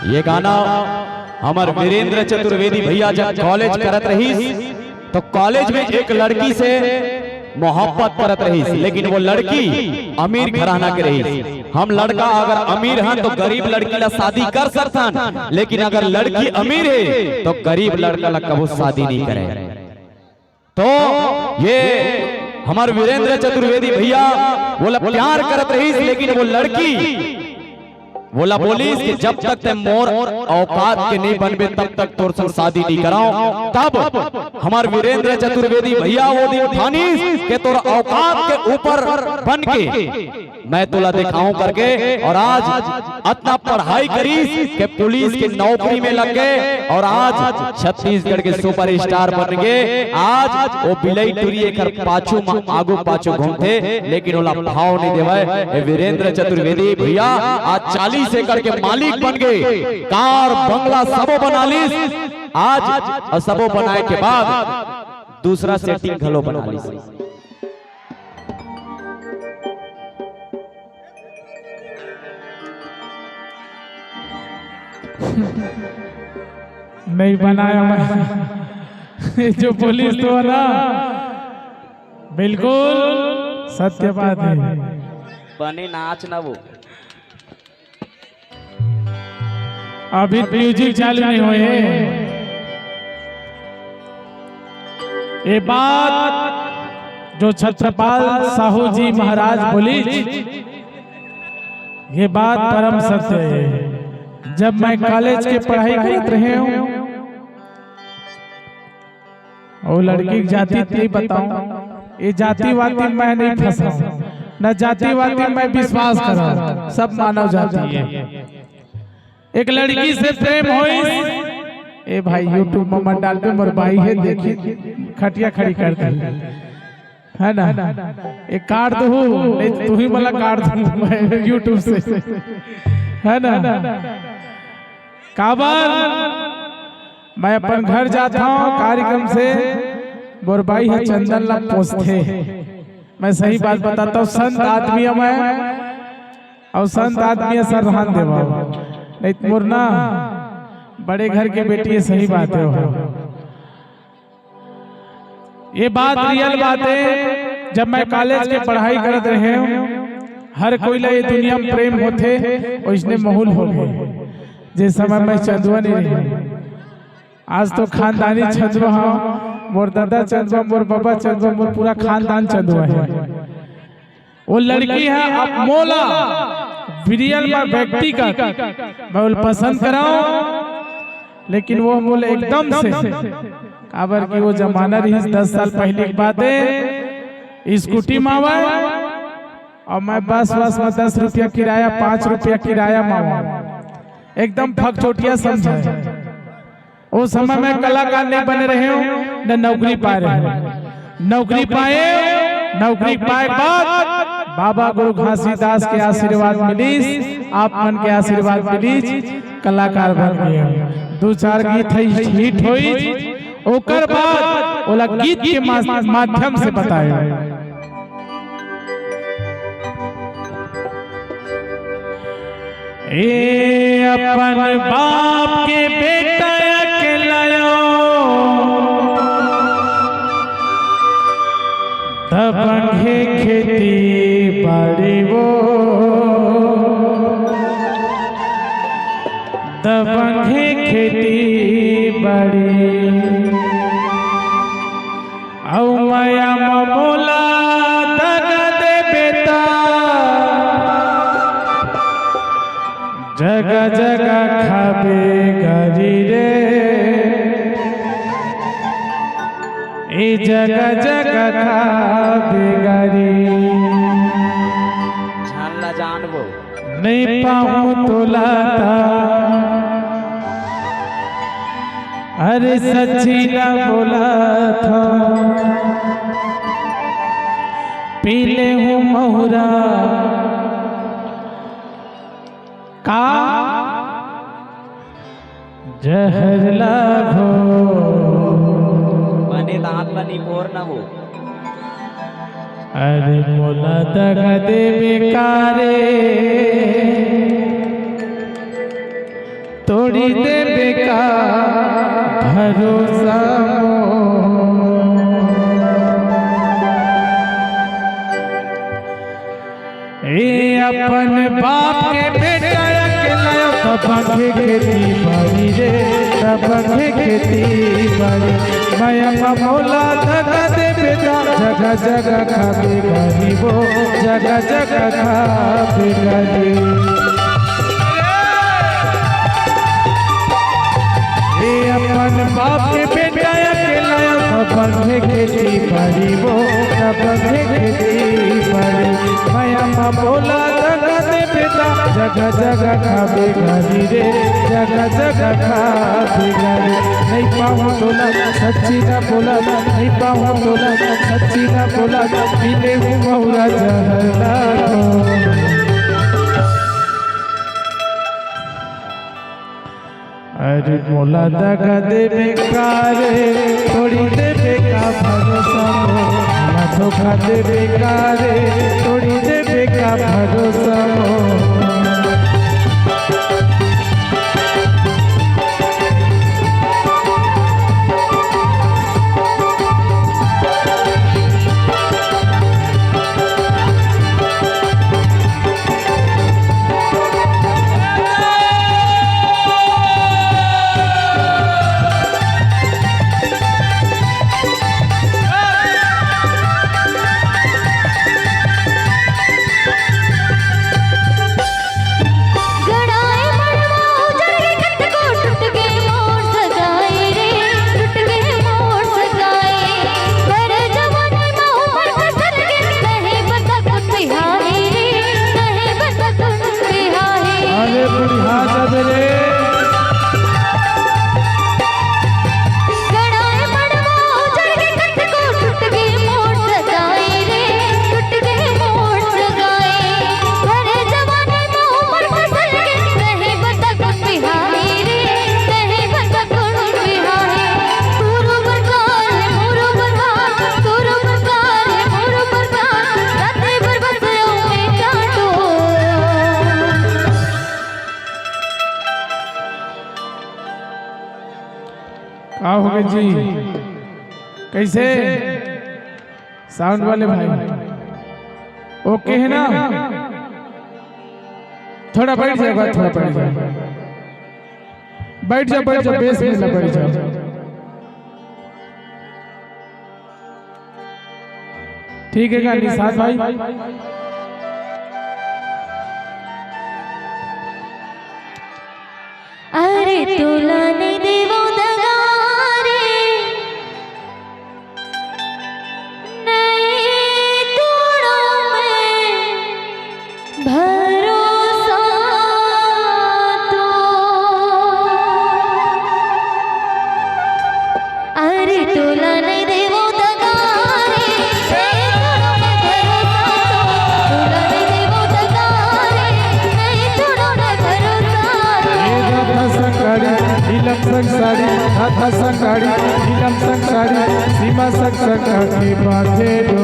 ये गाना हमार वीरेंद्र चतुर्वेदी भैया जब कॉलेज करत रही तो कॉलेज में एक लड़की से मोहब्बत करत रही, लेकिन वो लड़की अमीर घराना के रही। हम लड़का अगर अमीर हैं तो गरीब लड़की ला शादी कर सकतन, लेकिन अगर लड़की अमीर है तो गरीब लड़का ला कबो शादी नहीं करे। तो ये हमार वीरेंद्र चतुर्वेदी भैया बोला प्यार करत रही, लेकिन वो लड़की बोला बोली कि जब तक ते मोर औकात के नहीं बनबे तब तक तोर संग शादी नहीं कराओ। तब हमार वीरेंद्र चतुर्वेदी भैया वो दिन ठानी के तोर औकात के ऊपर बन के मैं तोला दिखाऊं करके, और आज इतना पढ़ाई करी के पुलिस की नौकरी में लग गए और आज छत्तीसगढ़ के सुपरस्टार बन गए। आज वो बिलई टुरी कर पाछू आगू पाछू घूमते, लेकिन ओला भाव नहीं देवे। वीरेंद्र चतुर्वेदी भैया आज 40 एकड़ के मालिक बन गए, कार बंगला सबो बना ली आज, और सबो बनाए के बाद दूसरा सेटिंग घलो बना ली। नहीं बनाया मैं जो पुलिस तो ना बिल्कुल सत्य बात है। बने नाच ना वो अभी म्यूजिक चालू नहीं हुए। ये बात जो छत्रपाल साहू जी महाराज बोली, ये बात परम सत्य है। जब मैं कॉलेज के पढ़ाई करते रहे हूँ, वो लड़की की जाति नहीं बताऊं, ये जातिवादी मैं नहीं फंसा, न जातिवादी मैं विश्वास करा, सब मानव जाति है। एक लड़की से प्रेम होई, ए भाई यूट्यूब में डाल पे मोर भाई है, देखिए खटिया खड़ी कर दी है ना, एक कार्ड दो नहीं तू ही मला कार्ड दूं यूट्यूब से है ना। काबर मैं अपन घर जाता हूँ कार्यक्रम से, मोर भाई है चंदन ला पोसते। मैं सही बात बताता हूँ, संत आदमी है मैं, और संत आदमी है सर रहन देवा नहीं मोर ना बड़े घर के बेटी है। सही बात है वो, ये बात रियल बात है। जब मैं कॉलेज के पढ़ाई करते रहे हूँ, हर कोई ला ये दुनिया में प्रेम होते और इसने माहौल हो गए। जिस समय मैं चंदुआ नहीं रही, आज तो खानदानी चंदुआ हाँ, मोर दादा चंदुआ, मोर बाबा चंदुआ, मोर पूरा खानदान चंदुआ है। वो लड़की है अब मोला विरियल में व्यक्ति का मैं वो पसंद कराऊं, लेकिन वो मोल एकदम से काबर की वो जमाना रही 10 साल पहले की बात है। स्कूटी मावा और मैं बस में 10 रुपया किराया, 5 रुपया किराया मावा, एकदम फक चोटिया समझा। उस समय में कलाकार नहीं बने रहे हूँ, न नौकरी पाए रहे। नौकरी पाए बाद बाबा गुरु घासीदास के आशीर्वाद मिली, आप मन के आशीर्वाद मिली, कलाकार बन गए। 2-4 गीत हिट हुई, ओकर बाद ओला गीत के माध्यम से बताया। ए अपन बाप के बेटा अकेलायो, दबंगे खेती बाड़ी वो, दबंगे खेती बाड़ी, औ माया मोला दगा दे बेटा, जगह जगह खाबे गरी रे, ए जगह जगह खाबे गरी। जानला जानबो नहीं पाऊं तो लाता अरे सच्ची ना बोला था पीले हूँ महुरा का जहर लागो મને દાંતની પોર ન હો अरे मोला दगा दे बेकारे तोड़ी दे बेकार भरोसा ए अपन बाप के बेटा के लायो तब खेती बाड़ी रे तब खेती बाड़ी माया मोला दगा दे बेटा जगह जगह खाबे गरीबो जगह जगह खाबे गरीब ए अपन बाप के बेटा के लायो तब खेती गरीबो तब खेती बाड़ी माया मोला दगा दे बेटा जगह जगह खाबे गरी रे जगह जगह खाबे गरी नहीं पाऊँ तोला सच्ची ना बोला नहीं पाऊँ तोला सच्ची ना बोला पीले हूँ महुरा जहर लागो अरे मोला दगा दे बेकारे थोड़ी दे बेका भरोसा मोला धोखा दे बेकारे थोड़ी दे बेका भरोसा आओगे जी कैसे साउंड वाले भाई ओके है ना थोड़ा बैठ जाएगा थोड़ा बैठ जाओ बैठ जाओ बेस में बैठ जाओ ठीक है क्या निशाद भाई अरे तोला नहीं देवो संसारी हाथा संगाड़ी नीलम संसारी सीमा संगाड़ी बांधे दो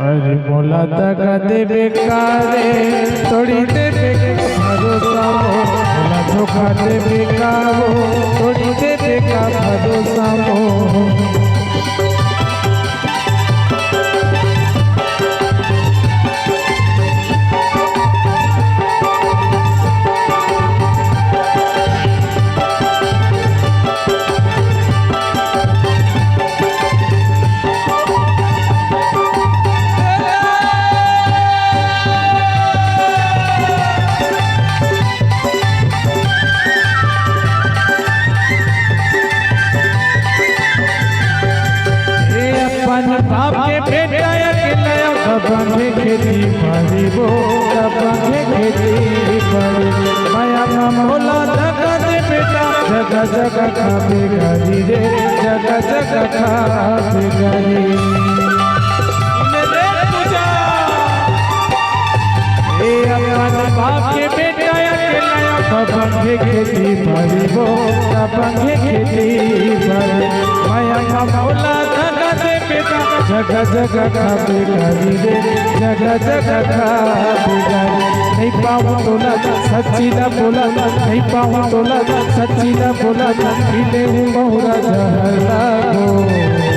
अरे बोला दगा दे बेकारे थोड़ी दे भरोसा बोला धोखा दे बेकारो थोड़ी दे बेका भरोसा बाप के बेटा के नया खेती बाड़ी वो खेती बाड़ी भोला जगह दे बेटा जगह जगह खावे गारी रे जगह जगह खावे गारी ए अपन बाप के बेटा अकेला पंखे खेती भरी वो पंखे खेती भरी माया भोला जगह दे बेटा जगह जगह खावे गारी रे जगह जगह खावे गारी नहीं पाऊँ तोला सच्ची ना बोला नहीं पाऊँ तोला सच्ची ना बोला पीले हूँ बहुरा जहर लागो